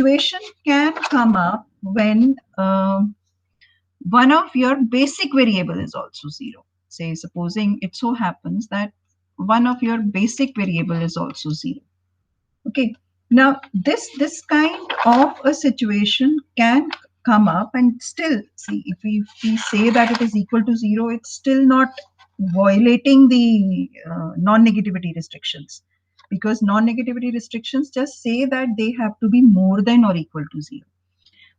situation can come up when one of your basic variable is also zero. Say, supposing it so happens that one of your basic variable is also zero. Okay. Now, this kind of a situation can come up, and still, see, if we say that it is equal to zero, it's still not violating the non-negativity restrictions, because non-negativity restrictions just say that they have to be more than or equal to zero.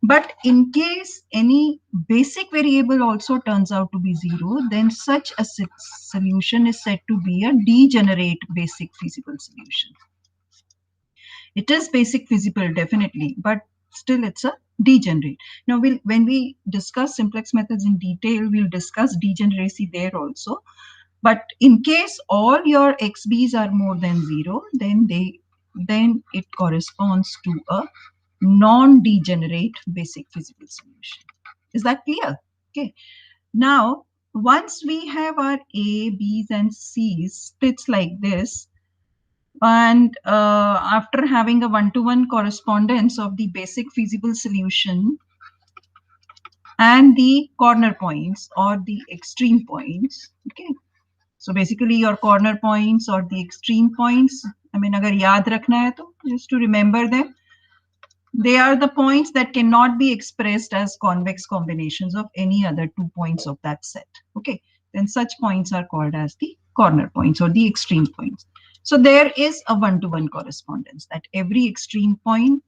But in case any basic variable also turns out to be zero, then such a solution is said to be a degenerate basic feasible solution. It is basic feasible, definitely, but still it's a degenerate. Now, when we discuss simplex methods in detail, we'll discuss degeneracy there also. But in case all your xb's are more than zero, then it corresponds to a non-degenerate basic feasible solution. Is that clear? Okay. Now, once we have our A, B's, and C's splits like this, and after having a one-to-one correspondence of the basic feasible solution and the corner points or the extreme points, okay. So basically your corner points or the extreme points, I mean, agar yaad rakhna hai to, just to remember them, they are the points that cannot be expressed as convex combinations of any other 2 points of that set. Okay, then such points are called as the corner points or the extreme points. So there is a one-to-one correspondence that every extreme point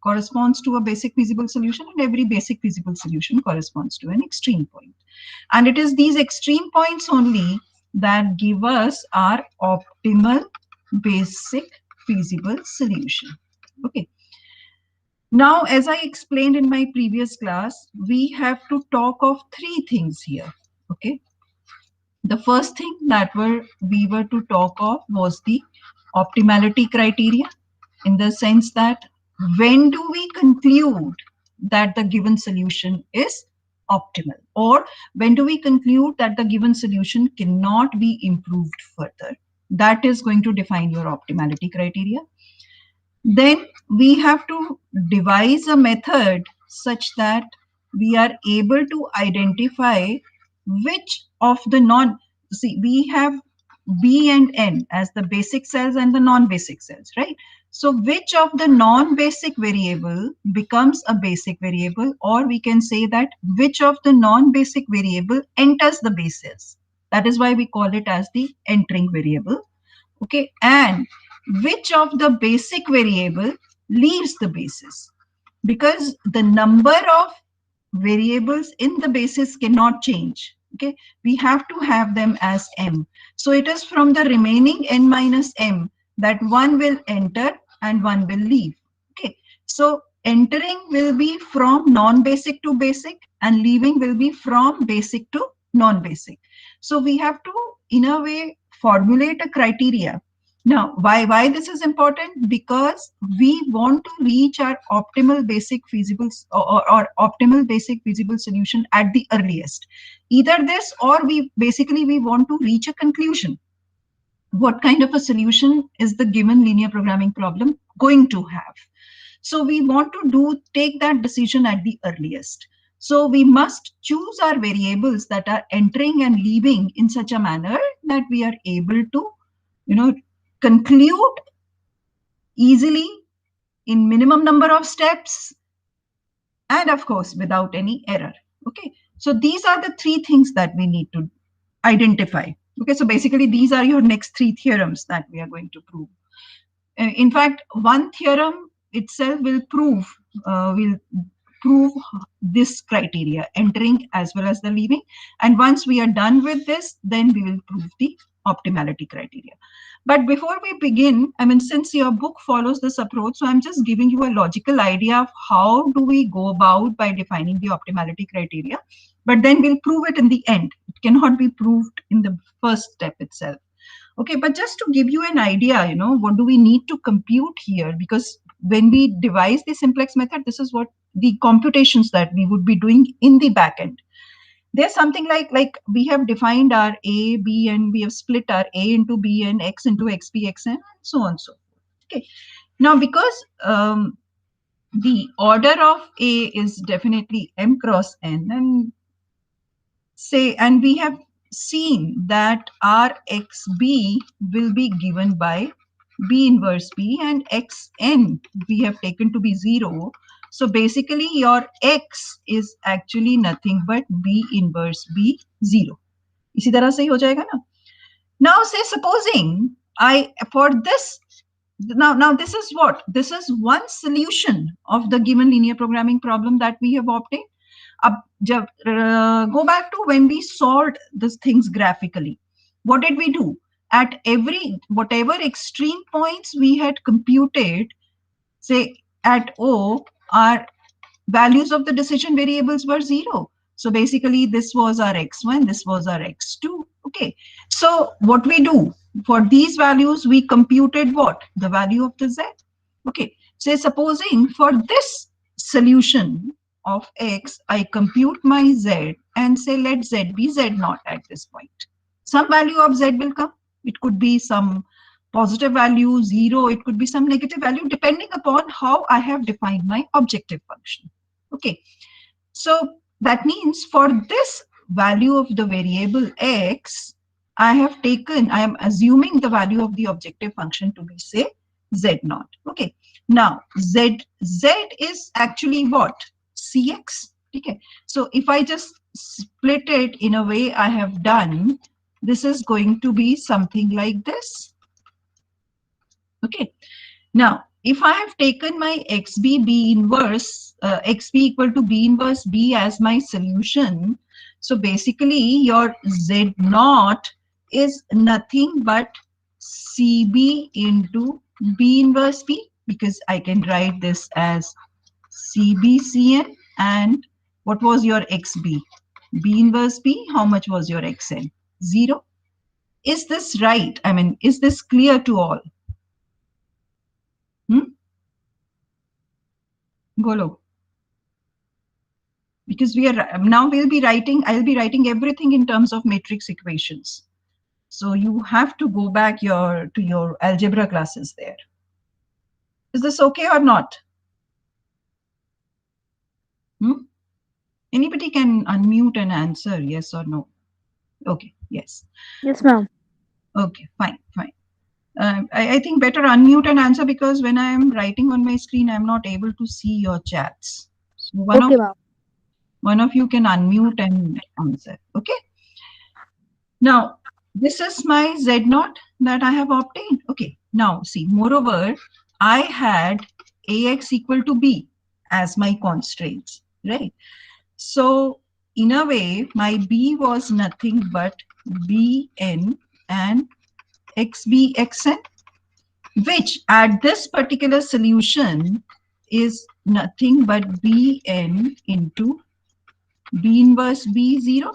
corresponds to a basic feasible solution, and every basic feasible solution corresponds to an extreme point. And it is these extreme points only that give us our optimal basic feasible solution. Okay. Now, as I explained in my previous class, we have to talk of three things here. Okay. The first thing that we were to talk of was the optimality criteria, in the sense that when do we conclude that the given solution is optimal, or when do we conclude that the given solution cannot be improved further. That is going to define your optimality criteria. Then we have to devise a method such that we are able to identify which of the we have B and N as the basic cells and the non-basic cells, right? So which of the non-basic variable becomes a basic variable, or we can say that which of the non-basic variable enters the basis. That is why we call it as the entering variable. Okay, and which of the basic variable leaves the basis, because the number of variables in the basis cannot change. Okay, we have to have them as m. So it is from the remaining n minus m that one will enter and one will leave. Okay, so entering will be from non-basic to basic, and leaving will be from basic to non-basic. So we have to, in a way, formulate a criteria. Now, why this is important? Because we want to reach our optimal basic feasible or optimal basic feasible solution at the earliest. Either this, or we want to reach a conclusion. What kind of a solution is the given linear programming problem going to have? So we want to take that decision at the earliest. So we must choose our variables that are entering and leaving in such a manner that we are able to, conclude easily in minimum number of steps, and of course without any error. Okay, so these are the three things that we need to identify. Okay, so basically these are your next three theorems that we are going to prove. In fact, one theorem itself will prove this criteria, entering as well as the leaving. And once we are done with this, then we will prove the optimality criteria. But before we begin, I mean, since your book follows this approach, so I'm just giving you a logical idea of how do we go about by defining the optimality criteria. But then we'll prove it in the end. It cannot be proved in the first step itself. Okay, but just to give you an idea, what do we need to compute here? Because when we devise the simplex method, this is what the computations that we would be doing in the backend. There's something like we have defined our A, B, and we have split our A into B and X into XP, XN, and so on and so forth. Okay. Now, because the order of A is definitely m cross n, and we have seen that our xb will be given by B inverse B, and xn we have taken to be 0. So basically your x is actually nothing but B inverse B 0. इसी तरह से ही हो जाएगा ना. Now say supposing I for this now this is what? This is one solution of the given linear programming problem that we have obtained. अब जब go back to when we solved these things graphically, what did we do? At every whatever extreme points we had computed, say at O, our values of the decision variables were 0. So basically this was our x1, this was our x2. Okay, so what we do for these values, we computed what? The value of the z. Okay, say supposing for this solution of x, I compute my z and say let z be z naught at this point. Some value of z will come. It could be some positive value, 0, it could be some negative value, depending upon how I have defined my objective function. Okay, so that means for this value of the variable x, I am assuming the value of the objective function to be, say, z naught. Okay, now z is actually what? Cx. Okay, so if I just split it in a way I have done, this is going to be something like this. Okay, now if I have taken my xb b inverse, xb equal to b inverse b as my solution, so basically your z naught is nothing but cb into b inverse b, because I can write this as cbcn. And what was your xb? B inverse b, how much was your xn? 0. Is this right? I mean, is this clear to all? Golo. Because I'll be writing everything in terms of matrix equations. So you have to go back to your algebra classes there. Is this okay or not? Anybody can unmute and answer yes or no. Okay, yes. Yes, ma'am. Okay, fine. I think better unmute and answer, because when I am writing on my screen, I'm not able to see your chats. So Okay, ma'am. one of you can unmute and answer. Okay. Now, this is my z naught that I have obtained. Okay. Now, see, moreover, I had ax equal to b as my constraints, right? So, in a way, my b was nothing but bn and xb xn, which at this particular solution is nothing but bn into b inverse b0.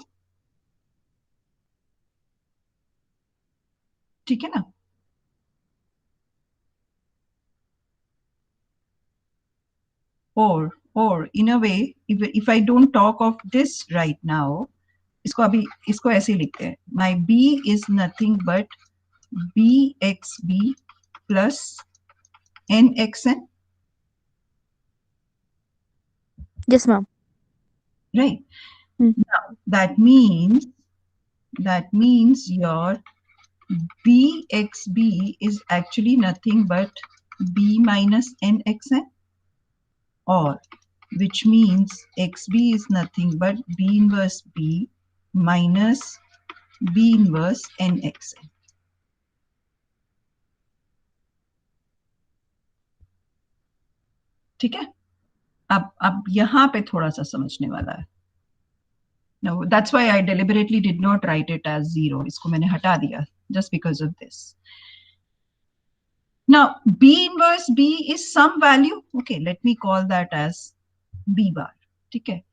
ठीक है ना? Or in a way, if I don't talk of this right now, इसको ऐसे लिखते हैं. My b is nothing but bxb plus nxn. Yes, ma'am. Right. Now that means your bxb is actually nothing but b minus nxn, or which means xb is nothing but b inverse b minus b inverse nxn. ठीक है? अब यहाँ पे थोड़ा सा समझने वाला है. No, that's why I deliberately did not write it as 0. इसको मैंने हटा दिया just because of this. Now, B inverse B is some value. Okay, let me call that as B bar. Okay.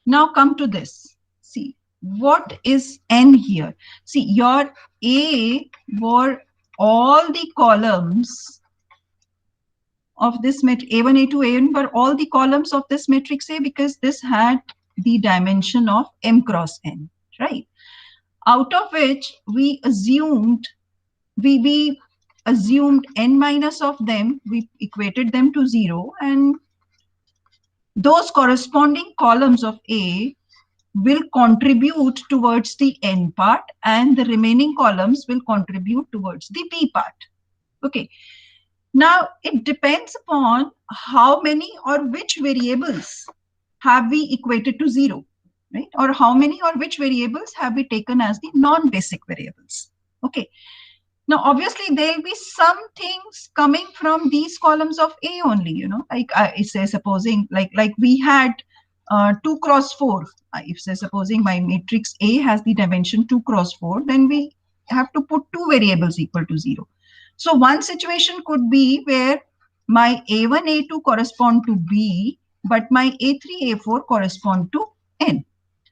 Now come to this. See, what is N here? See, your A were all the columns of this matrix, A1, A2, A1 were all the columns of this matrix A, because this had the dimension of M cross N, right? Out of which we assumed n minus of them, we equated them to 0, and those corresponding columns of A will contribute towards the N part, and the remaining columns will contribute towards the B part. Okay. Now, it depends upon how many or which variables have we equated to 0, right? Or how many or which variables have we taken as the non-basic variables. Okay. Now, obviously, there will be some things coming from these columns of A only, you know, like say supposing like we had 2 cross 4. If say supposing my matrix A has the dimension 2 cross 4, then we have to put two variables equal to 0. So one situation could be where my A1, A2 correspond to B, but my A3, A4 correspond to N.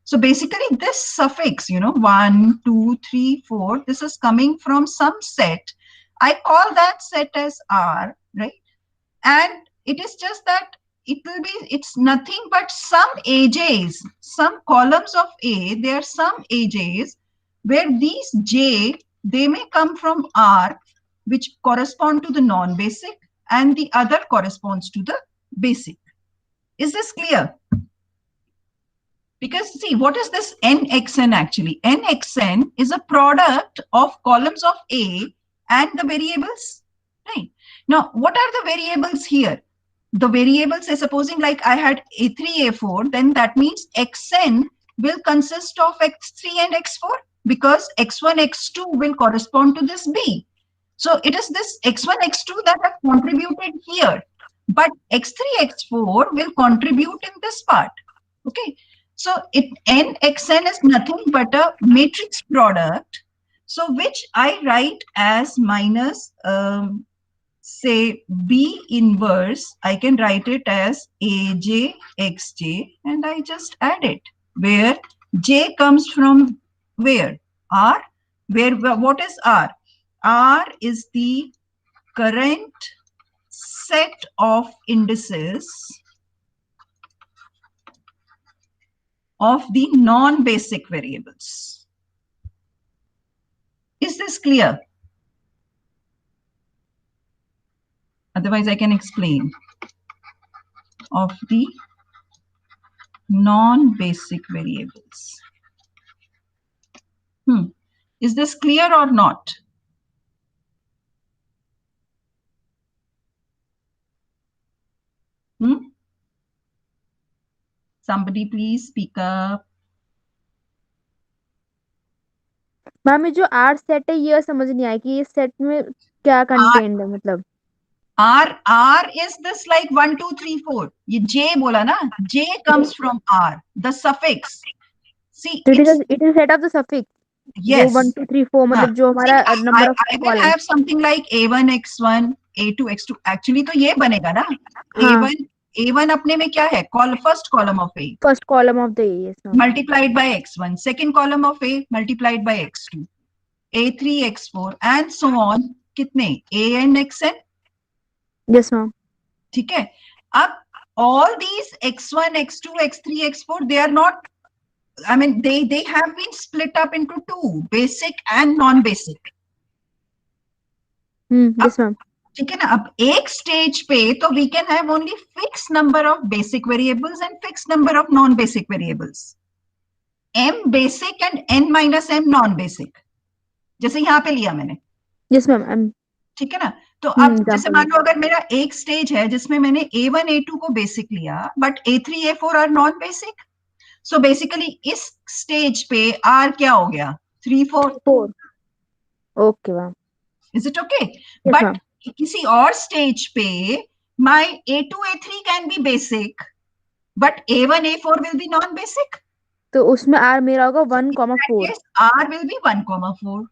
So basically this suffix, you know, 1, 2, 3, 4, this is coming from some set. I call that set as R, right? And it is just that it's nothing but some AJs, some columns of A, there are some AJs where these J, they may come from R, which correspond to the non-basic, and the other corresponds to the basic. Is this clear? Because see, what is this nxn actually? Nxn is a product of columns of A and the variables, right? Now, what are the variables here? The variables is supposing like I had A3, A4, then that means xn will consist of x3 and x4 because x1, x2 will correspond to this B. So it is this x1, x2 that have contributed here, but x3, x4 will contribute in this part. Okay. So nxn is nothing but a matrix product. So which I write as minus, say B inverse, I can write it as AJ xj, and I just add it, where J comes from where? R. What is R? R is the current set of indices of the non-basic variables. Is this clear? Otherwise, I can explain. Of the non-basic variables. Is this clear or not? Somebody please speak up. Ma'am ये जो are set है ये समझ नहीं आया कि ये set में क्या कंटेंट है मतलब R is this like 1 2 3 4. ये J बोला ना, J comes from R, the suffix. See, it is set of the suffix. Yes. वो 1 2 3 4 मतलब जो हमारा number of I will have something like A1 x1 A2 x2. Actually तो ये बनेगा ना, A1 अपने में क्या है? First column of A. First column of the A, yes ma'am. Multiplied by x1. Second column of A multiplied by x2. A3 x4 and so on. कितने? AN xn? Yes ma'am. ठीक है. अब all these x1 x2 x3 x4 they are not, I mean they have been split up into two, basic and non-basic. Yes ma'am. ठीक है ना. अब एक stage पे तो we can have only fixed number of basic variables and fixed number of non-basic variables. M basic and n minus m non-basic. जैसे यहाँ पे लिया मैंने. Yes ma'am. ठीक है ना. तो अब जैसे मान लो अगर मेरा एक स्टेज है जिसमें मैंने A1 A2 को बेसिक लिया but A3 A4 are non basic. So basically इस स्टेज पे R क्या हो गया? 3 4. Okay ma'am. Is it okay? But किसी और स्टेज पे my A2 A3 can be basic but A1 A4 will be non basic. तो उसमें R मेरा होगा 1,4. R will be 1,4.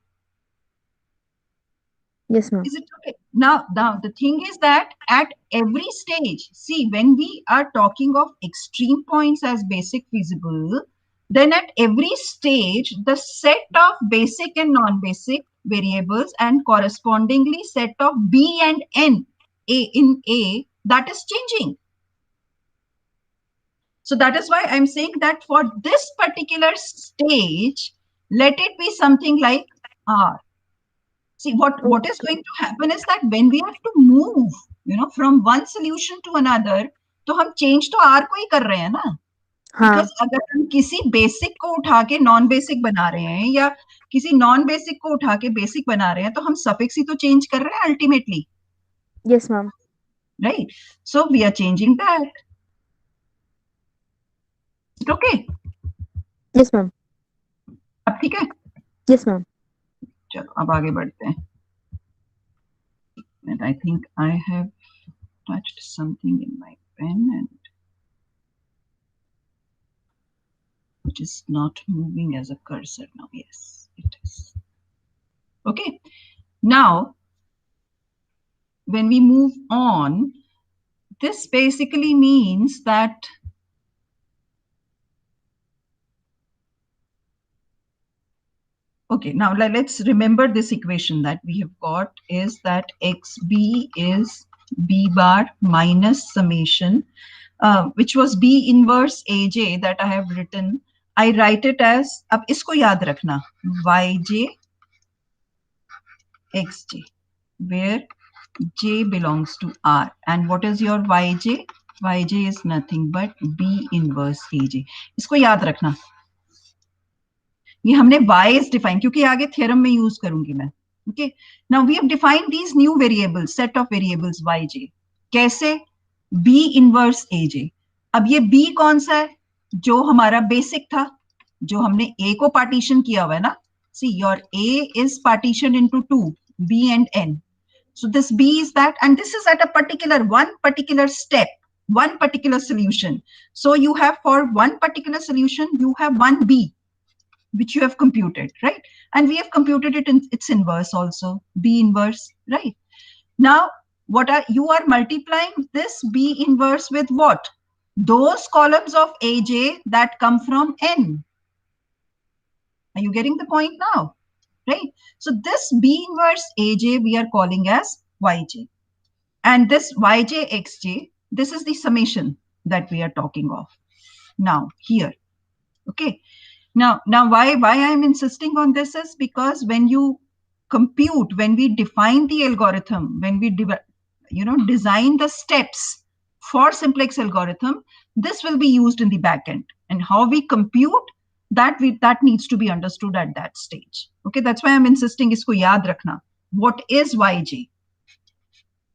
Yes ma'am. Is it okay? Now the thing is that at every stage, see, when we are talking of extreme points as basic feasible, then at every stage the set of basic and non-basic variables and correspondingly set of B and N in A, that is changing. So that is why I'm saying that for this particular stage, let it be something like R. See, what is going to happen is that when we have to move, you know, from one solution to another, तो हम change तो are को ही कर रहे हैं ना, हाँ because अगर हम किसी बेसिक को उठा के नॉन बेसिक बना रहे हैं या किसी नॉन बेसिक को उठा के बेसिक बना रहे हैं तो हम सफिक्स ही तो चेंज कर रहे हैं ultimately, yes ma'am right? So we are changing that. Okay, yes ma'am अब ठीक है. यस मैम चलो अब आगे बढ़ते हैं. And I think I have touched something in my pen and which is not moving as a cursor now. Yes, it is. Okay, now when we move on, this basically means that okay, now let's remember this equation that we have got is that xb is b bar minus summation, which was b inverse aj that I have written. I write it as, अब इसको याद रखना, yj xj, where j belongs to r. And what is your yj? Yj is nothing but b inverse aj. इसको याद रखना. ये हमने wise define, क्योंकि आगे थ्योरम में यूज करूंगी मैं. Okay, now we have defined these new variables, set of variables y j. कैसे? B inverse a j. अब ये बी कौन सा है? जो हमारा बेसिक था, जो हमने ए को पार्टीशन किया हुआ है ना. See your A is partition into two, B and N. So this B is that, and this is at a particular one particular step, one particular solution. So you have for one particular solution, you have one B, which you have computed, right? And we have computed it in its inverse also, B inverse, right? Now, what are you are multiplying this B inverse with what? Those columns of AJ that come from N. Are you getting the point now? Right? So this B inverse AJ we are calling as YJ. And this YJ XJ, this is the summation that we are talking of now here. Okay. Now why I am insisting on this is because when you compute, when we define the algorithm, when we design the steps for simplex algorithm, this will be used in the backend. And how we compute that needs to be understood at that stage. Okay, that's why I'm insisting isko yaad rakhna. What is YJ?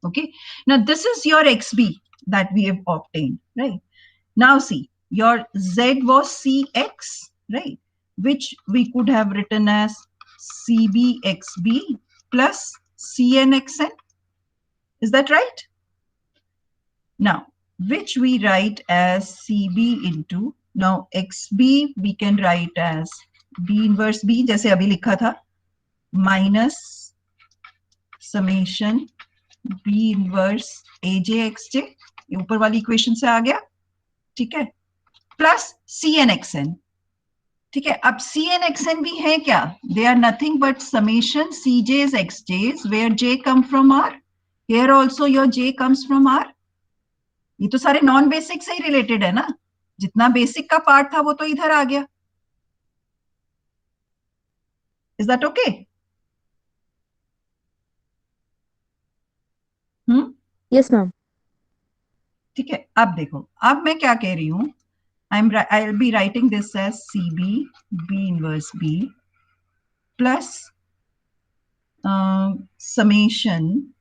Okay, now this is your XB that we have obtained, right? Now see, your Z was CX, right? Which we could have written as CBXB plus CNXN. Is that right? Now, which we write as CB into, now XB we can write as B inverse B, जैसे अभी लिखा था, minus summation B inverse AJXJ, ये ऊपर वाली equation से आ गया, ठीक है, प्लस CNXN. ठीक है, अब CNXN भी है क्या? They are nothing but summation CJs XJs where J come from R. Here also your J comes from R. ये तो सारे नॉन बेसिक से ही रिलेटेड है ना, जितना बेसिक का पार्ट था वो तो इधर आ गया. Is that okay? Yes ma'am ठीक है, अब देखो, अब मैं क्या कह रही हूं. I will be writing this as CB B inverse B plus summation,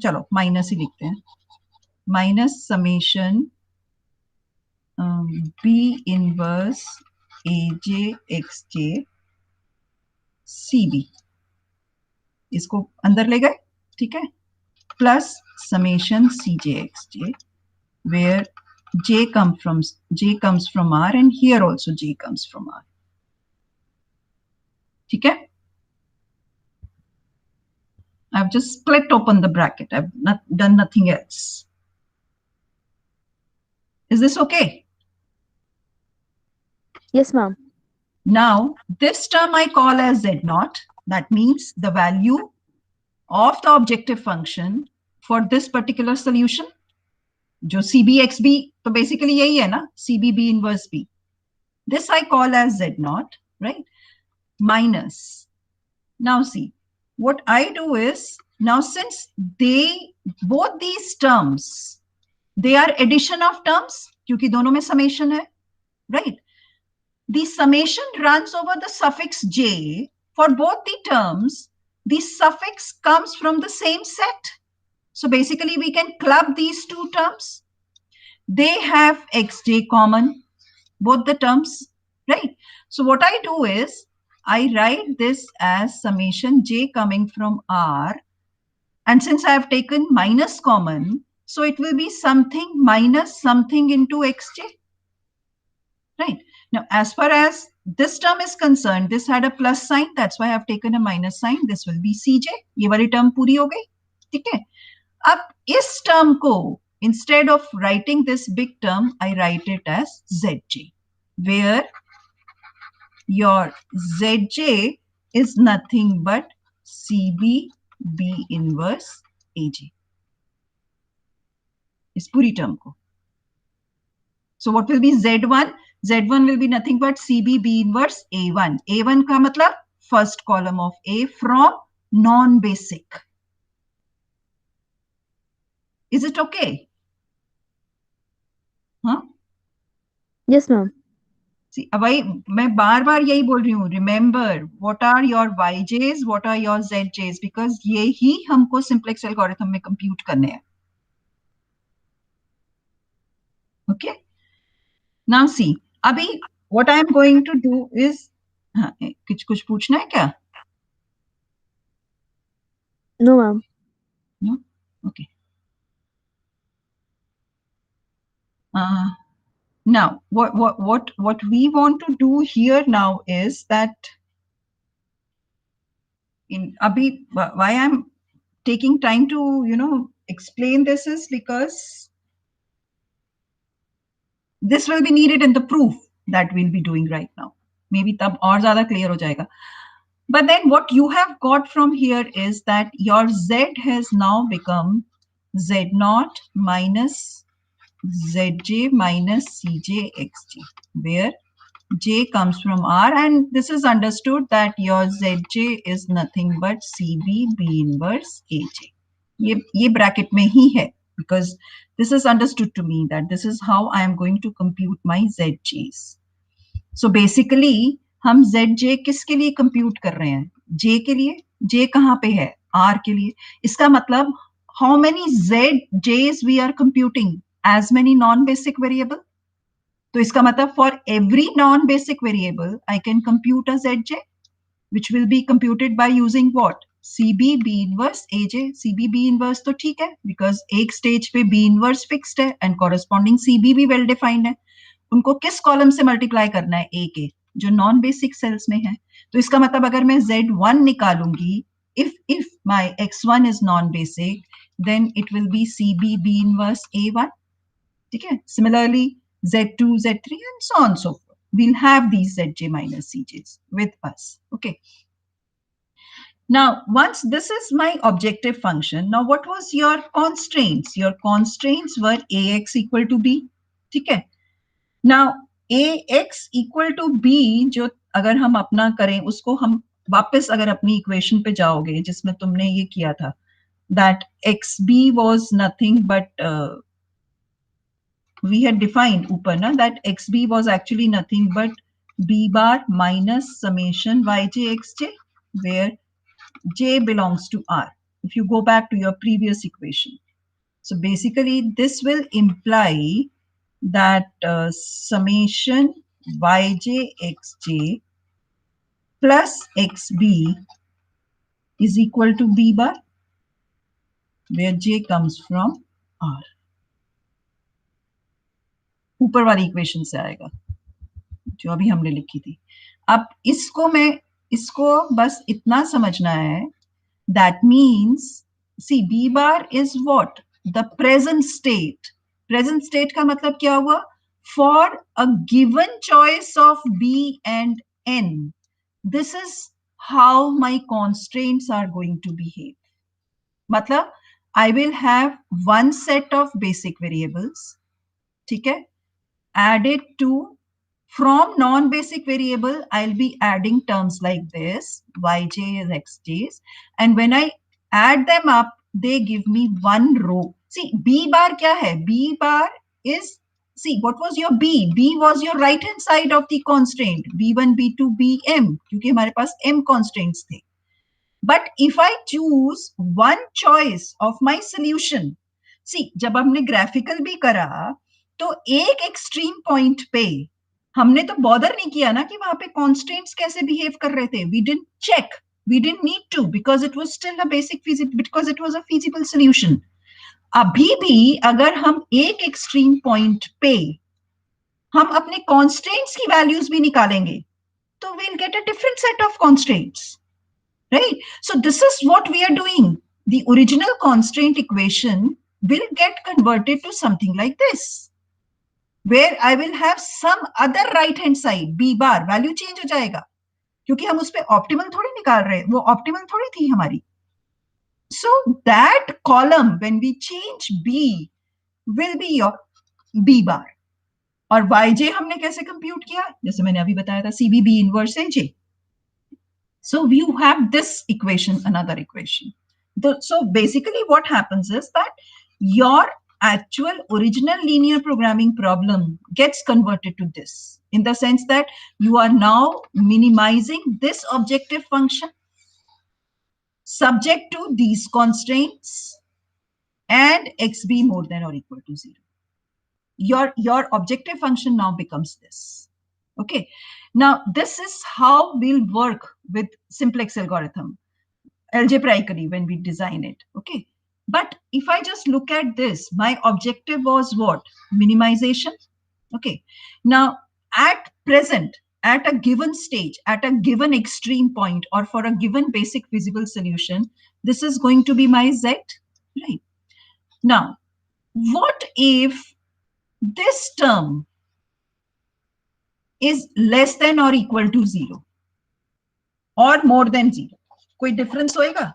चलो माइनस ही लिखते हैं, minus summation B inverse AJ XJ CB, इसको अंदर ले गए, ठीक है, plus summation CJ XJ where J comes from R and here also J comes from R. ठीक है, I've just split open the bracket. I've not done nothing else. Is this okay? Yes ma'am Now, this term I call as Z naught. That means the value of the objective function for this particular solution. जो CBXB, तो basically यही है ना, CBB inverse B. This I call as Z naught, right? Minus. Now see, what I do is Now, since both these terms, they are addition of terms, क्योंकि दोनों में summation है, right? The summation runs over the suffix j. For both the terms, the suffix comes from the same set. So basically, we can club these two terms. They have xj common, both the terms, right? So what I do is, I write this as summation j coming from r. And since I have taken minus common, so it will be something minus something into xj, right? Now, as far as this term is concerned, this had a plus sign. That's why I have taken a minus sign. This will be cj. ये वाली term पूरी हो गई, ठीक है? अब इस term को, instead of writing this big term, I write it as zj, where your zj is nothing but cb b inverse aj. इस पूरी term को. So what will be z1? Z1 will be nothing but cb b inverse a1. A1 का मतलब first column of A from non-basic. Is it okay? Huh? Yes, ma'am. See, भाई मैं बार बार यही बोल रही हूँ, remember what are your yj's, what are your zj's, because ये ही हमको simplex algorithm में compute करने हैं. Okay? Now see, अभी what I am going to do is, हाँ, कुछ पूछना है क्या? No, ma'am. No? Okay. Now, what we want to do here now is that in Abhi, why I'm taking time to explain this is because this will be needed in the proof that we'll be doing right now. Maybe tab aur zyada clear ho jayega. But then what you have got from here is that your z has now become z0 minus zj minus cj xj, where j comes from r, and this is understood that your zj is nothing but cb b inverse aj. ये bracket में ही है, because this is understood to me that this is how I am going to compute my zj's. So basically हम zj किसके लिए compute कर रहे हैं? j के लिए. j कहाँ पे है? r के लिए. इसका मतलब how many zj's we are computing? As many non-basic variable. तो इसका मतलब for every non-basic variable, I can compute a zj, which will be computed by using what? CB B inverse AJ. CB B inverse तो ठीक है, because एक stage पे B inverse fixed है and corresponding CB भी well defined है. उनको किस column से multiply करना है? A के, जो non-basic cells में है. तो इसका मतलब अगर मैं Z1 निकालूंगी, if my X1 is non-basic, then it will be CB B inverse A1. ठीक है? Similarly, Z2, Z3, and so on and so forth. We'll have these Zj minus Cjs with us. Okay. Now, once this is my objective function, now what was your constraints? Your constraints were Ax equal to B. ठीक है? Now, Ax equal to B, जो अगर हम अपना करें, उसको हम वापस अगर अपनी इक्वेशन पे जाओगे, जिसमें तुमने ये किया था, that xb was nothing but we had defined ऊपर ना, that xb was actually nothing but b bar minus summation yj xj, where j belongs to r. If you go back to your previous equation. So basically this will imply that summation yj xj plus xb is equal to b bar, where j comes from r. ऊपर वाली equation से आएगा जो अभी हमने लिखी थी. अब इसको बस इतना समझना है, that means see b bar is what? The present state. Present state का मतलब क्या हुआ? For a given choice of b and n, this is how my constraints are going to behave. मतलब I will have one set of basic variables, ठीक है, added to, from non-basic variable, I'll be adding terms like this, yj is xj's. And when I add them up, they give me one row. See, B bar क्या है? B bar is, see, what was your B? B was your right hand side of the constraint, B1, B2, Bm, क्योंकि हमारे पास M constraints थे. But if I choose one choice of my solution, see, जब हमने graphical भी करा, तो एक extreme point पे हमने तो बॉदर नहीं किया ना कि वहां पे constraints कैसे बिहेव कर रहे थे. We didn't check. We didn't need to because it was still a basic feasible, because it was a feasible solution. अभी भी अगर हम एक extreme point पे हम अपने constraints की values भी निकालेंगे, तो we'll get a different set of constraints, right? So this is what we are doing. The original constraint equation will get converted to something like this, where I will have some other right hand side, B bar, value change हो जाएगा, क्योंकि हम उस पे optimal थोड़ी निकाल रहे हैं, वो ऑप्टिमल थोड़ी थी हमारी. So that column, when we change B, will be your B bar. और yj हमने कैसे कंप्यूट किया? जैसे मैंने अभी बताया था, CBB inverse aj. So you have this equation, another equation. So basically what happens is that your actual original linear programming problem gets converted to this, in the sense that you are now minimizing this objective function subject to these constraints and xb more than or equal to 0. Your objective function now becomes this. Okay. Now, this is how we'll work with simplex algorithm algebraically when we design it. Okay. But if I just look at this, my objective was what? Minimization. Okay. Now, at present, at a given stage, at a given extreme point, or for a given basic feasible solution, this is going to be my z, right? Now, what if this term is less than or equal to 0 or more than 0? कोई difference होएगा?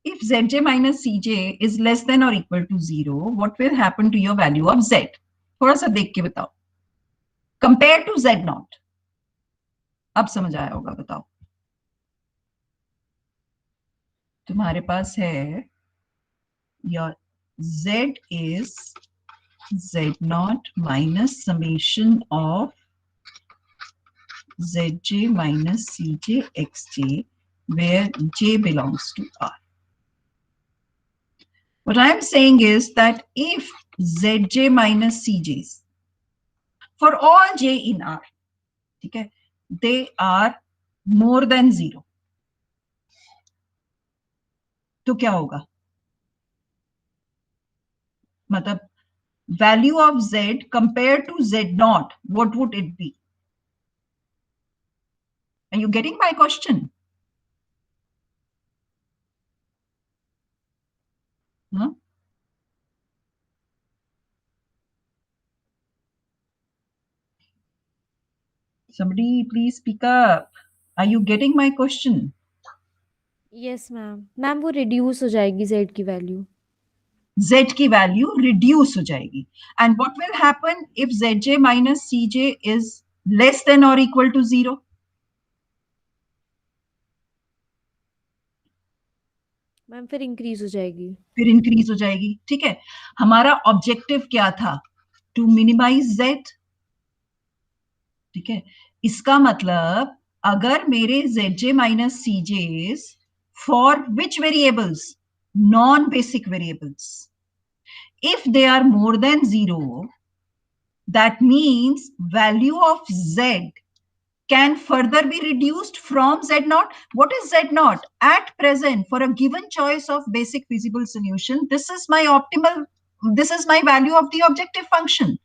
If zj minus cj is less than or equal to 0, what will happen to your value of z? थोड़ा सा देख के बताओ. Compare to z naught. अब समझ आया होगा, बताओ. तुम्हारे पास है your z is z naught minus summation of zj minus cj xj, where j belongs to R. What I am saying is that if zj minus cj's for all j in R, okay, they are more than 0, तो क्या होगा? मतलब value of z compared to z naught, what would it be? Are you getting my question? Huh? Somebody please speak up. Are you getting my question? Yes ma'am. Ma'am वो reduce हो जाएगी z की value. Z की value reduce हो जाएगी. And what will happen if zj minus cj is less than or equal to 0? Ma'am फिर increase हो जाएगी. फिर इंक्रीज हो जाएगी. ठीक है. हमारा ऑब्जेक्टिव क्या था? To minimize z. ठीक है. इसका मतलब अगर मेरे zj minus cj's for which variables? Non-basic variables. If they are more than 0, that means value of z can further be reduced from z naught. What is z naught? At present, for a given choice of basic feasible solution, this is my optimal, this is my value of the objective function.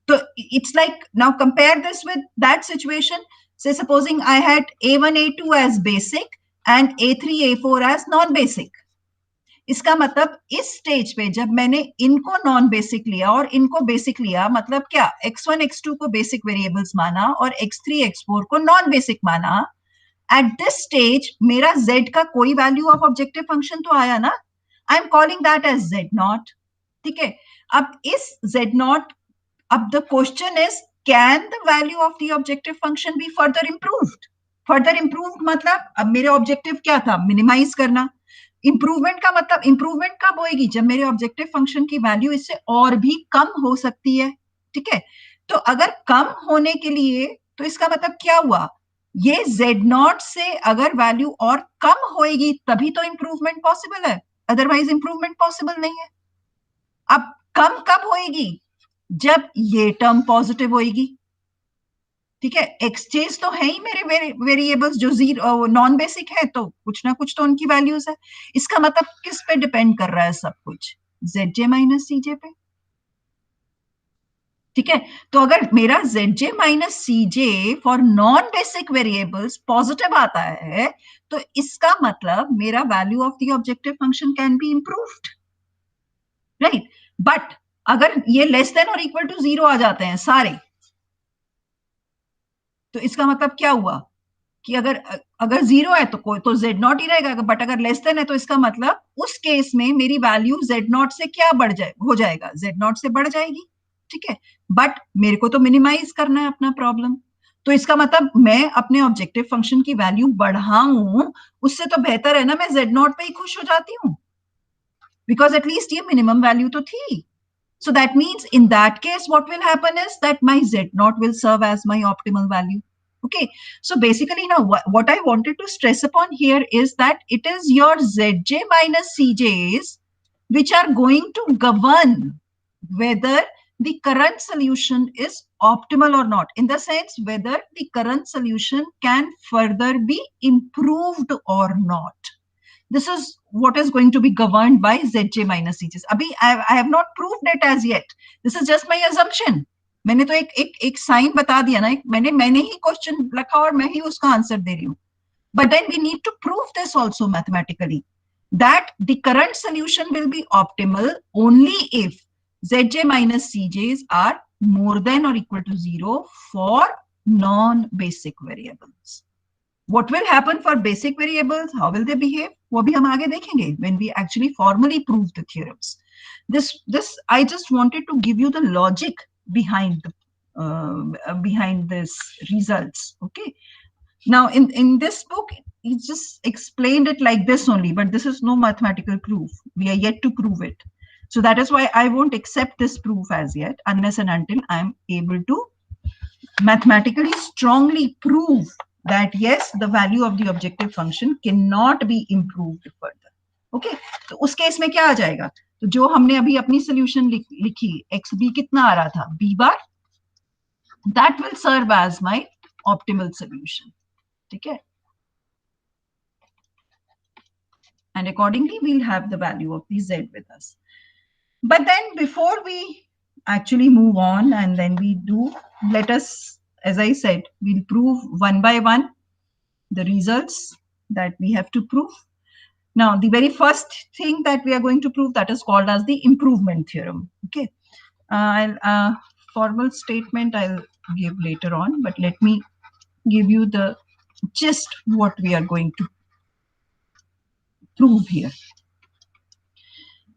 So it's like, now compare this with that situation. Say supposing I had A1, A2 as basic and A3, A4 as non-basic. इसका मतलब इस stage पे जब मैंने इनको non basic लिया और इनको बेसिक लिया, मतलब क्या? x1, x2 को बेसिक वेरिएबल्स माना और x3, x4 को नॉन बेसिक माना. At this stage मेरा z का कोई वैल्यू ऑफ ऑब्जेक्टिव फंक्शन तो आया ना, I am calling that as z naught. ठीक है, अब इस z नॉट, अब the question is can the value of the objective function be further improved. Further improved मतलब अब मेरे ऑब्जेक्टिव क्या था, मिनिमाइज करना. इंप्रूवमेंट का मतलब, इंप्रूवमेंट कब होएगी, जब मेरे ऑब्जेक्टिव फंक्शन की वैल्यू इससे और भी कम हो सकती है. ठीक है, तो अगर कम होने के लिए, तो इसका मतलब क्या हुआ, ये z नॉट से अगर वैल्यू और कम होएगी तभी तो इंप्रूवमेंट पॉसिबल है, अदरवाइज इंप्रूवमेंट पॉसिबल नहीं है. अब कम कब होएगी, जब ये टर्म पॉजिटिव होएगी. ठीक है, एक्सचेंज तो है ही मेरे वेरिएबल्स जो जीरो नॉन बेसिक है, तो कुछ ना कुछ तो उनकी वैल्यूज है. इसका मतलब किस पे डिपेंड कर रहा है सब कुछ, zj माइनस cj पे. ठीक है, तो अगर मेरा zj minus cj for non basic variables positive आता है, तो इसका मतलब मेरा value of the objective function can be improved, right. But अगर ये लेस देन और इक्वल टू जीरो आ जाते हैं सारे, तो इसका मतलब क्या हुआ कि अगर अगर जीरो है तो कोई तो z नॉट ही रहेगा, बट अगर लेस देन है तो इसका मतलब उस केस में मेरी वैल्यू z नॉट से क्या बढ़ जाए, हो जाएगा, z नॉट से बढ़ जाएगी. ठीक है, बट मेरे को तो मिनिमाइज करना है अपना प्रॉब्लम, तो इसका मतलब मैं अपने ऑब्जेक्टिव फंक्शन की वैल्यू बढ़ाऊं, उससे तो बेहतर है ना मैं z नॉट पे ही खुश हो जाती हूँ, बिकॉज एटलीस्ट ये मिनिमम वैल्यू तो थी. So that means in that case, what will happen is that my z naught will serve as my optimal value. Okay. So basically now what I wanted to stress upon here is that it is your zj minus cj's which are going to govern whether the current solution is optimal or not. In the sense whether the current solution can further be improved or not. This is what is going to be governed by zj minus cj's. Abhi I have not proved it as yet. This is just my assumption. मैंने तो एक sign बता दिया ना, मैंने ही question रखा और मैं ही उसका आंसर दे रही हूँ. But then we need to prove this also mathematically, that the current solution will be optimal only if zj minus cj's are more than or equal to zero for non-basic variables. What will happen for basic variables, how will they behave, वो भी हम आगे देखेंगे when we actually formally prove the theorems. This I just wanted to give you the logic behind this results. Okay, now in this book he just explained it like this only, but this is no mathematical proof, we are yet to prove it. So that is why I won't accept this proof as yet unless and until I am able to mathematically strongly prove that yes, the value of the objective function cannot be improved further. Okay, तो उस case में क्या आ जाएगा, तो जो हमने अभी अपनी सोल्यूशन लिखी एक्स बी कितना आ रहा था, B bar, that will serve as my optimal solution. ठीक है, and accordingly we'll have the value of the z with us. But then before we actually move on and then we do, let us, as I said, we'll prove one by one the results that we have to prove. Now the very first thing that we are going to prove, that is called as the improvement theorem. Okay, formal statement I'll give later on, but let me give you the gist what we are going to prove here.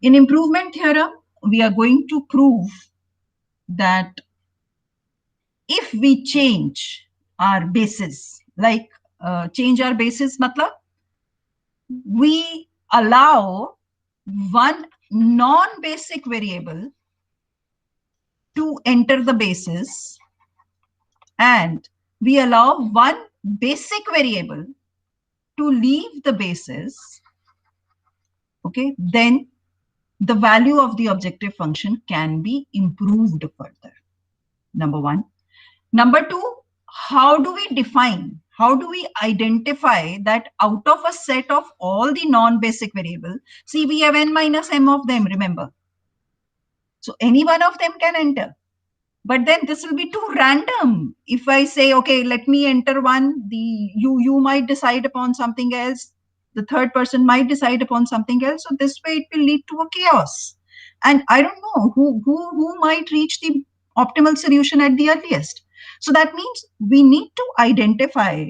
In improvement theorem we are going to prove that if we change our basis, like change our basis matlab we allow one non-basic variable to enter the basis and we allow one basic variable to leave the basis, okay, then the value of the objective function can be improved further. Number one. Number two, how do we define, how do we identify that out of a set of all the non-basic variables, see we have n minus m of them, remember. So any one of them can enter. But then this will be too random. If I say, okay, let me enter one, you might decide upon something else. The third person might decide upon something else. So this way it will lead to a chaos. And I don't know who might reach the optimal solution at the earliest. So that means we need to identify,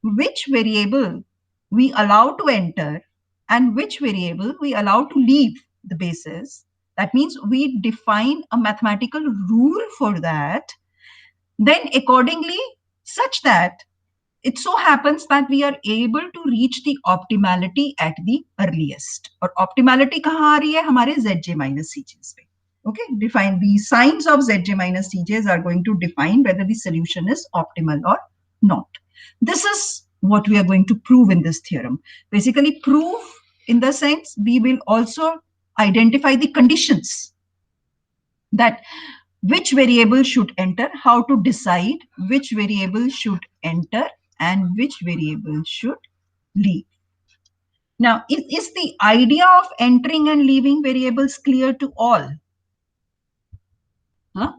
which variable we allow to enter and which variable we allow to leave the basis. That means we define a mathematical rule for that. Then accordingly, such that it so happens that we are able to reach the optimality at the earliest. और optimality कहाँ आ रही है? हमारे zj minus cj's पे. Okay, define the signs of zj minus cj's are going to define whether the solution is optimal or not. This is what we are going to prove in this theorem. Basically, prove in the sense we will also identify the conditions that which variable should enter, how to decide which variable should enter and which variable should leave. Now, is the idea of entering and leaving variables clear to all? Huh?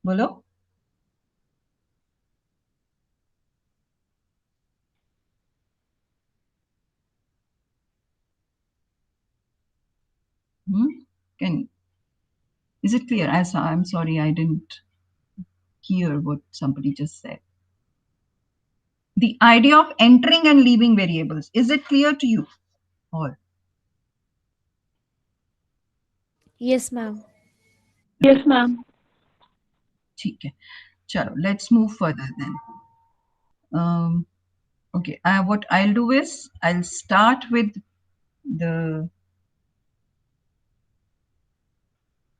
Bolo? Is it clear? I'm sorry, I didn't hear what somebody just said. The idea of entering and leaving variables, is it clear to you all? Yes, ma'am. Yes, ma'am. Okay. Chalo, let's move further then. Okay, what I'll do is I'll start with the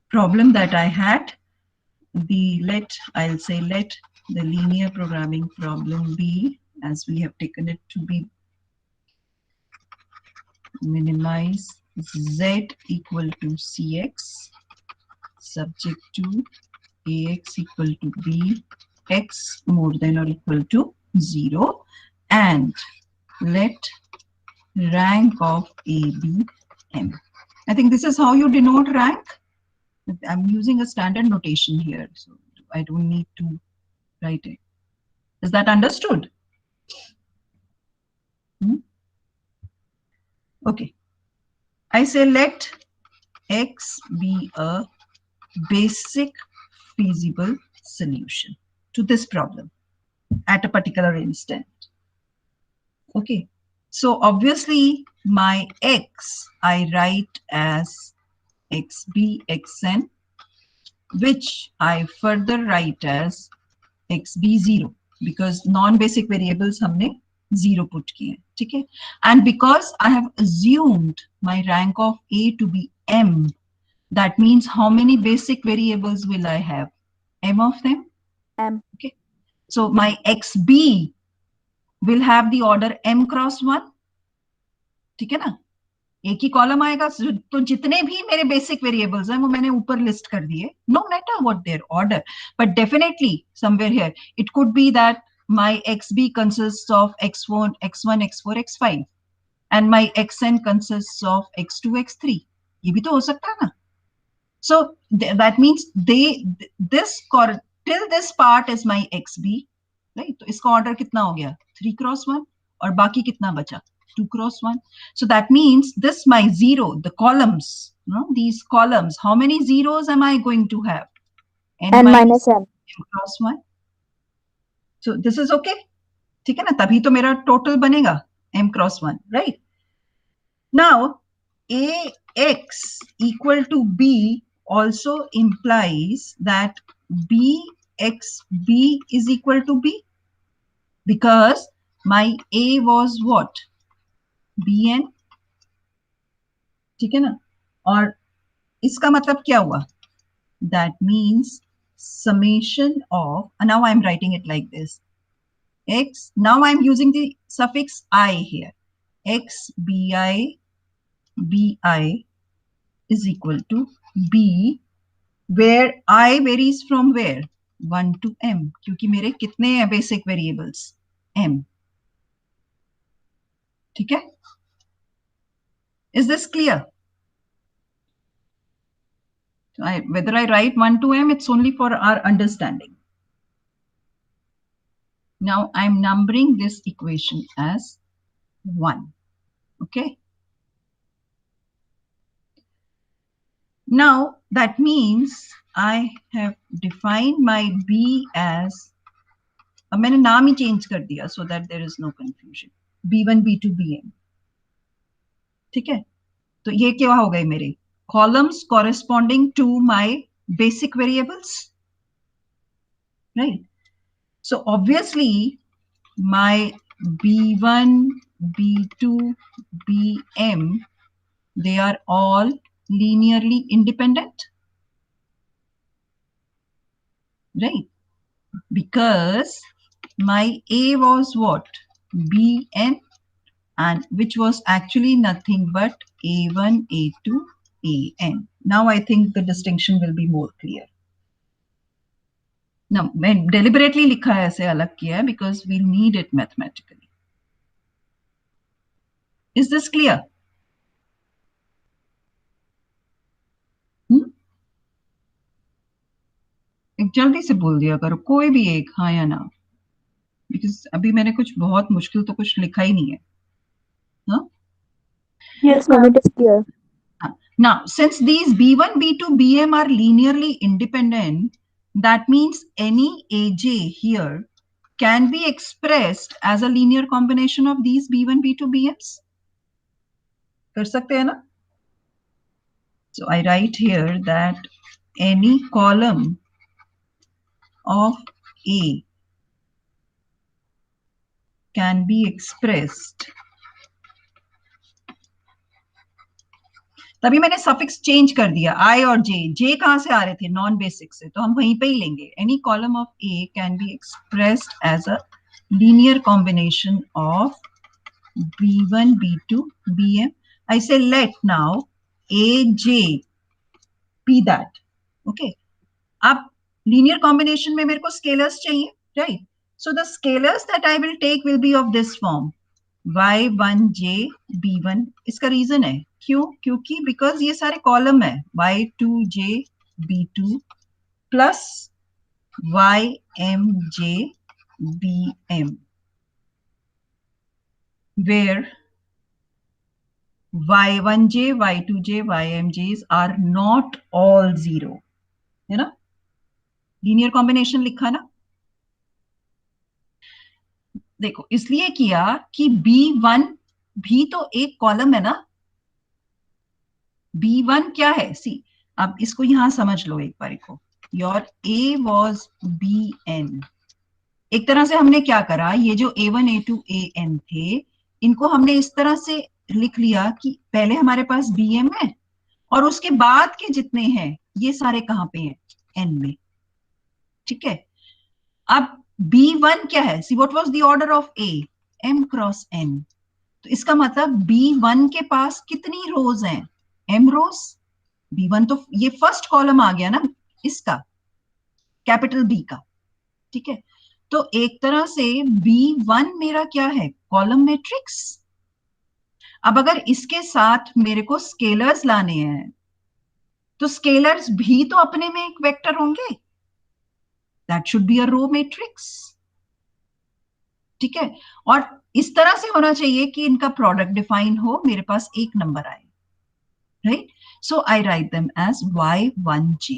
problem that I had. I'll say let the linear programming problem be, as we have taken it to be, minimize z equal to cx subject to ax equal to b, x more than or equal to 0, and let rank of a be m. I think this is how you denote rank. I'm using a standard notation here, so I don't need to write it. Is that understood? Okay. I say let x be a basic feasible solution to this problem at a particular instant. Okay. So obviously my x I write as xb xn, which I further write as xb0, because non-basic variables हमने 0 put किए, ठीक है? And because I have assumed my rank of A to be m, that means how many basic variables will I have? M of them? M. Okay. So my xb will have the order m cross 1, ठीक है ना? एक ही column आएगा, तो जितने भी मेरे basic variables हैं वो मैंने ऊपर लिस्ट कर दिए, no matter what their order, but definitely somewhere here it could be that my xb consists of x1 x1 x4 x5 and my xn consists of x2 x3. ये भी तो हो सकता है ना? So that means till this part is my xb, right? तो इसका order कितना हो गया? 3 cross 1, और बाकी कितना बचा? 2 cross 1. So that means this my 0, the columns, these columns, how many zeros am I going to have? n minus m cross 1. So this is okay. ठीक है ना? तभी तो मेरा टोटल बनेगा m cross 1, right? Now ax equal to b also implies that bxb is equal to b, because my a was what? bn, ठीक है ना? और इसका मतलब क्या हुआ? That means summation of, now I'm writing it like this, x, now I'm using the suffix I here, x bi bi is equal to b, where I varies from where? 1 to m, क्योंकि मेरे कितने हैं basic variables? m. ठीक है? Is this clear? Whether I write 1 to m, it's only for our understanding. Now I'm numbering this equation as 1. Okay. Now that means I have defined my b as अब मैंने नाम ही change कर दिया so that there is no confusion, B1 B2 BM। ठीक है, तो ये क्या हो गए मेरे columns corresponding to my basic variables, right. So obviously my B1 B2 BM, they are all linearly independent, right? Because my A was what? BN, and which was actually nothing but A1 A2 AN. Now I think the distinction will be more clear. Now मैं deliberately लिखा है ऐसे अलग किया है because we need it mathematically. Is this clear? एक जल्दी से बोल दिया करो, कोई भी एक, हाँ या ना, बिकॉज अभी मैंने कुछ बहुत मुश्किल तो कुछ लिखा ही नहीं है। हाँ? Yes, Ma'am, ma'am. it is clear. Now, since these B1, B2, BM are linearly independent, that means any AJ here can be expressed as a linear combination of these B1, B2, BMs. कर सकते हैं ना? So I write here that any column of A can be expressed, तभी मैंने suffix change कर दिया, आई और जे। जे कहां से आ रहे थे? नॉन बेसिक से, तो हम वहीं पे ही लेंगे। Any column of A can be expressed as a linear combination of B1 B2 BM। I say let now A J B that. Okay, अब लीनियर कॉम्बिनेशन में मेरे को स्केलर्स चाहिए, right? So the scalars that I will take will be of this form, Y1J B1। इसका reason है क्यों? क्योंकि because ये सारे कॉलम है, Y2J B2 plus YMJ BM, where Y1J, Y2J, YMJs are not all zero, है ना? Linear combination लिखा ना? देखो इसलिए किया कि B1 भी तो एक कॉलम है ना। B1 क्या है? सी, अब इसको यहां समझ लो एक बार को। Your A was BN। एक तरह से हमने क्या करा, ये जो A1 A2 AN थे, इनको हमने इस तरह से लिख लिया कि पहले हमारे पास BM है और उसके बाद के जितने हैं ये सारे कहां पे हैं? N में। ठीक है, अब B1 क्या है? See, what was the order of A? M cross N। तो इसका मतलब B1 के पास कितनी रोज हैं? M रोज। B1 तो ये फर्स्ट कॉलम आ गया ना इसका, कैपिटल B का। ठीक है, तो एक तरह से B1 मेरा क्या है? Column matrix. अब अगर इसके साथ मेरे को स्केलर्स लाने हैं तो स्केलर्स भी तो अपने में एक वेक्टर होंगे, that should be a row matrix. ठीक है, और इस तरह से होना चाहिए कि इनका प्रोडक्ट डिफाइन हो, मेरे पास एक नंबर आए, right? So I write them as Y1J,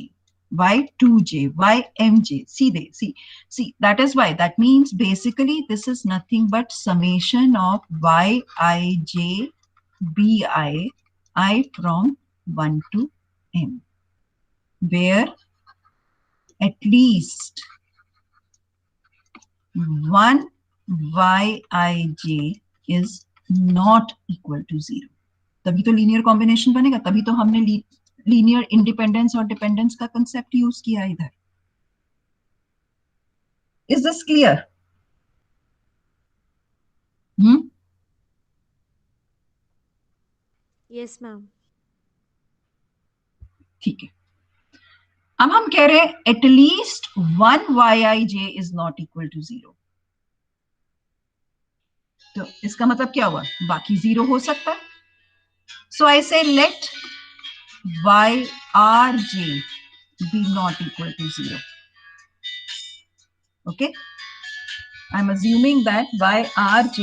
Y2J, YMJ. See, that is why. That means basically this is nothing but summation of Yij Bi from 1 to M, where at least one Yij is not equal to 0. तभी तो linear combination बनेगा, तभी तो हमने linear independence और dependence का concept use किया इधर। Is this clear? Yes, ma'am. ठीक है, अब हम कह रहे हैं at least one Yij is not equal to 0। तो इसका मतलब क्या हुआ? बाकी 0 हो सकता है। सो आई say late Yrj be not equal to 0. Okay, I'm assuming that Yrj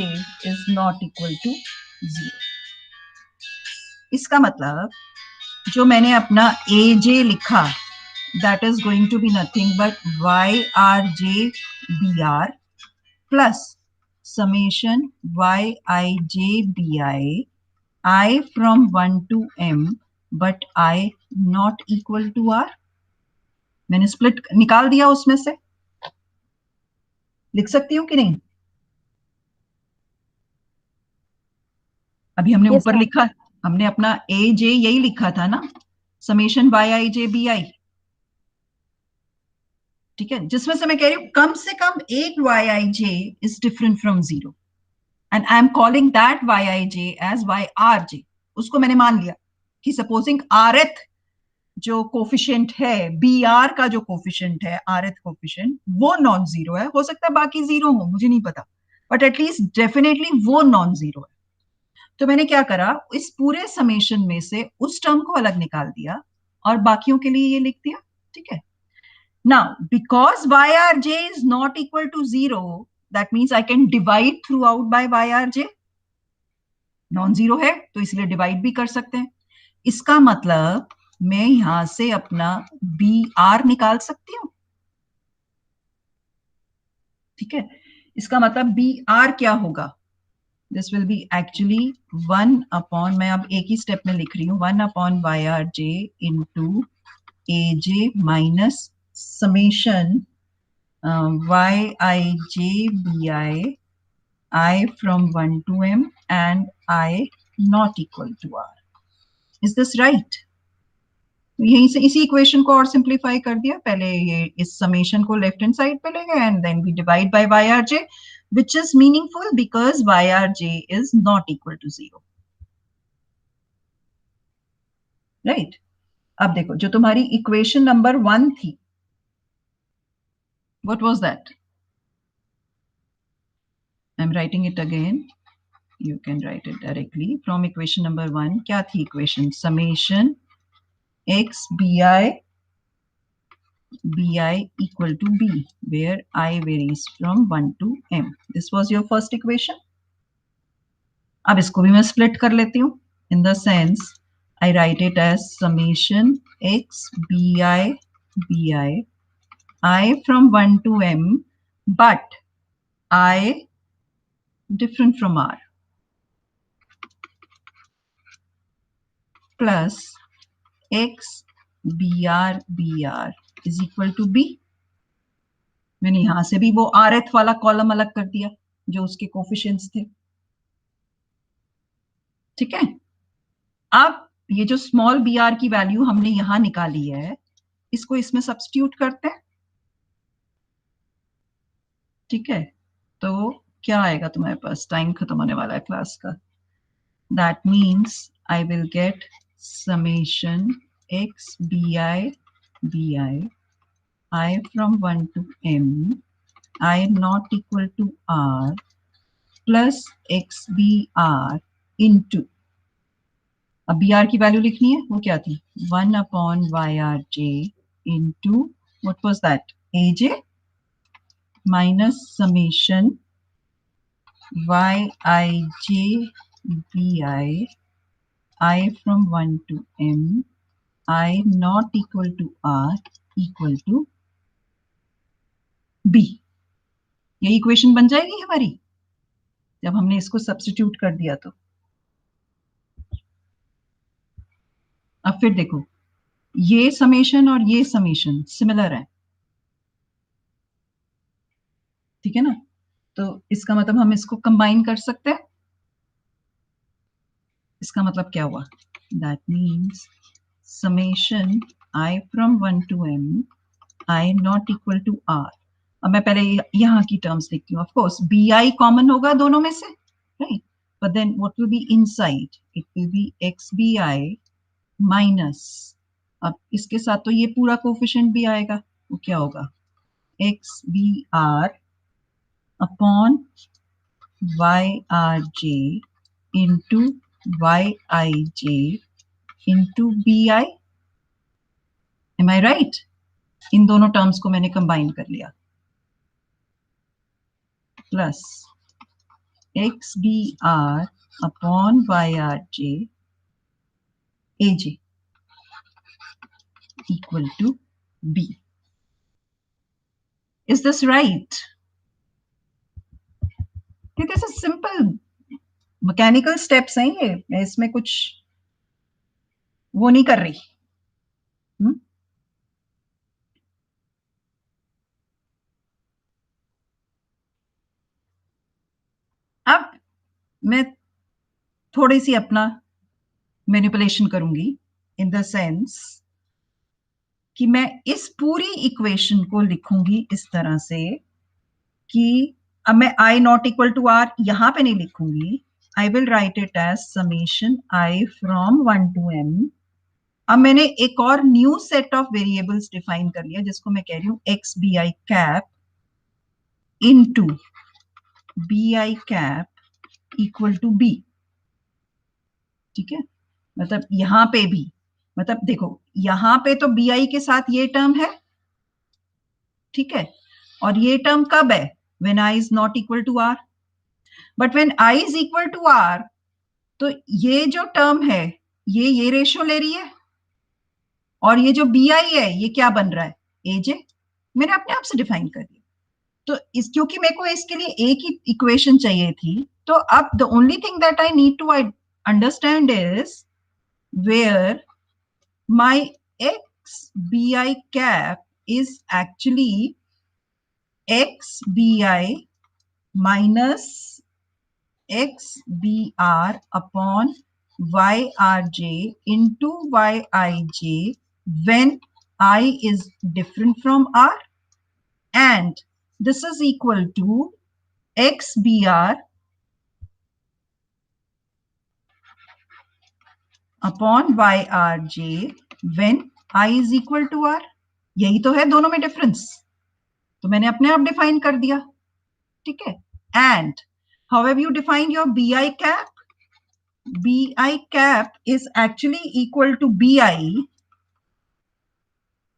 is not equal to 0. इसका मतलब जो मैंने अपना Aj लिखा, that is going to be nothing but Yrj Br plus summation yij bi I from 1 to m but I not equal to r. मैंने split निकाल दिया उसमें से, लिख सकती हूँ कि नहीं? अभी हमने Yes, ऊपर ma'am. लिखा, हमने अपना ए जे यही लिखा था ना, summation by I J B I, ठीक है, जिसमें से मैं कह रही हूं कम से कम एक Y I J is different from zero and I am calling that Y I J as Y R J. उसको मैंने मान लिया कि सपोजिंग आर एथ जो कोफिशिएंट है, बी आर का जो कोफिशिएंट है, आर एथ कोफिशिएंट, वो नॉन जीरो है. हो सकता है बाकी जीरो हो, मुझे नहीं पता, बट एटलीस्ट डेफिनेटली वो नॉन जीरो है. तो मैंने क्या करा, इस पूरे समेशन में से उस टर्म को अलग निकाल दिया और बाकियों के लिए ये लिख दिया. ठीक है. Now because yrj is not equal to zero, that means I can divide throughout by बाय yrj. नॉन जीरो है तो इसलिए डिवाइड भी कर सकते हैं. इसका मतलब मैं यहां से अपना बी आर निकाल सकती हूं. ठीक है. इसका मतलब बी आर क्या होगा, this will be actually 1 upon, मैं अब एक ही स्टेप में लिख रही हूँ, 1 upon YRJ into AJ minus summation YIJ BI I from 1 to M and I not equal to R. Is this right? तो यहीं से इसी इक्वेशन को और सिंप्लीफाई कर दिया. पहले ये इस समेशन को लेफ्ट हैंड साइड पे ले गए and then we divide by YRJ, which is meaningful because YRJ is not equal to 0. Right. अब देखो, जो तुम्हारी इक्वेशन नंबर 1 थी, what was that? I'm writing it again. You can write it directly from equation number 1. क्या थी equation? Summation x bi equal to b, where I varies from 1 to m. This was your first equation. अब इसको भी मैं split कर लेती हूँ. In the sense, I write it as summation x bi I from 1 to m, but I different from r, plus x br is equal to b. मैंने यहां से भी वो आर एथ वाला कॉलम अलग कर दिया जो उसके कोफिशिएंट्स थे. ठीक है. अब ये जो स्मॉल बी आर की वैल्यू हमने यहां निकाली है, इसको इसमें सब्स्टिट्यूट करते हैं. ठीक है. तो क्या आएगा तुम्हारे पास? टाइम खत्म होने वाला है क्लास का. That means I will get summation x bi I from 1 to m I not equal to r plus xbr into, अब br की वैल्यू लिखनी है, वो क्या थी? 1 upon yrj into what was that? aj minus summation yij bi I from 1 to m I not equal to r equal to b. ये equation बन जाएगी हमारी जब हमने इसको सब्स्टिट्यूट कर दिया. तो अब फिर देखो, ये समेशन और ये समेशन सिमिलर है. ठीक है ना. तो इसका मतलब हम इसको कंबाइन कर सकते हैं. इसका मतलब क्या हुआ? That means summation I from 1 to m I not equal to r. अब मैं पहले यहाँ की टर्म्स लिखती हूँ. ऑफ कोर्स bi कॉमन होगा दोनों में से, right? But then what will be inside? It will be xbi minus, अब इसके साथ तो ये पूरा कोफिशिएंट भी आएगा. वो क्या होगा? xbr upon yrj into yij into bi. Am I right? इन दोनों टर्म्स को मैंने कंबाइन कर लिया. Plus xbr upon yrj aj equal to b. Is this right? This is simple mechanical steps हैं ये, मैं इसमें कुछ वो नहीं कर रही। अब मैं थोड़ी सी अपना मैनिपुलेशन करूंगी इन द सेंस कि मैं इस पूरी इक्वेशन को लिखूंगी इस तरह से कि अब मैं I not equal to R यहां पे नहीं लिखूंगी, I will write it as summation I फ्रॉम 1 to m। अब मैंने एक और new set of variables define कर लिया जिसको मैं कह रही हूं X B I cap into B I cap equal to B. ठीक है, मतलब यहां पे भी, मतलब देखो यहां पे तो बी आई के साथ ये टर्म है, ठीक है, और ये टर्म कब है, when I is not equal to R. But when I is equal to R तो ये जो टर्म है ये रेशियो ले रही है, और ये जो बी आई है ये क्या बन रहा है, ए जे। मैंने अपने आप से डिफाइन कर दिया। तो इस क्योंकि मेरे को इसके लिए एक ही इक्वेशन चाहिए थी, तो अब the only thing that I need to understand is where my xbi cap is actually xbi minus xbr upon yrj into yij when I is different from r, and this is equal to xbr upon Y R J when I is equal to R. यही तो है दोनों में difference, तो मैंने अपने आप define कर दिया। ठीक है, and how have you defined your B I cap, B I cap is actually equal to B I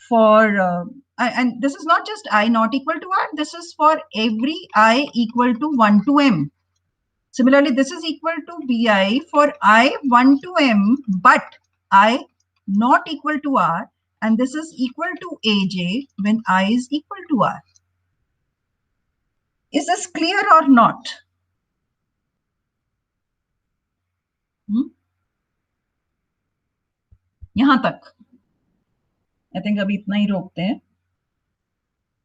for and this is not just I not equal to r, this is for every I equal to 1 to m. Similarly, this is equal to bi for I 1 to m, but I not equal to r, and this is equal to aj when I is equal to r. Is this clear or not? यहां तक I think अभी इतना ही रोकते हैं,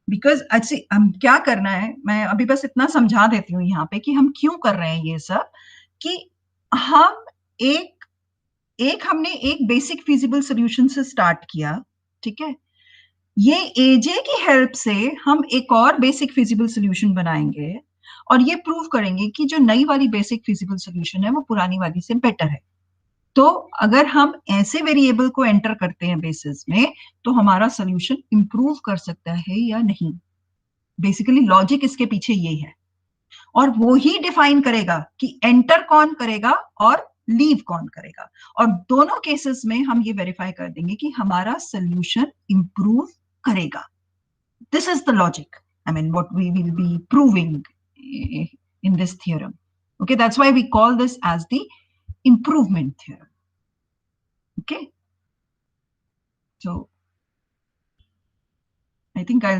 because अच्छी हम क्या करना है, मैं अभी बस इतना समझा देती हूँ यहाँ पे कि हम क्यों कर रहे हैं ये सब, कि हम हमने एक बेसिक फिजिबल सोल्यूशन से स्टार्ट किया। ठीक है, ये एजे की हेल्प से हम एक और बेसिक फिजिबल सोल्यूशन बनाएंगे और ये प्रूव करेंगे कि जो नई वाली बेसिक फिजिबल सोल्यूशन है वो पुरानी वाली से बेटर है। तो अगर हम ऐसे वेरिएबल को एंटर करते हैं बेसिस में तो हमारा सोल्यूशन इंप्रूव कर सकता है या नहीं। बेसिकली लॉजिक इसके पीछे ये है, और वो ही डिफाइन करेगा कि एंटर कौन करेगा और लीव कौन करेगा, और दोनों केसेस में हम ये वेरीफाई कर देंगे कि हमारा सोल्यूशन इंप्रूव करेगा। This is the logic, I mean what we will be proving in this theorem. Okay, that's why we call this as the improvement theorem. Okay, so I think I'll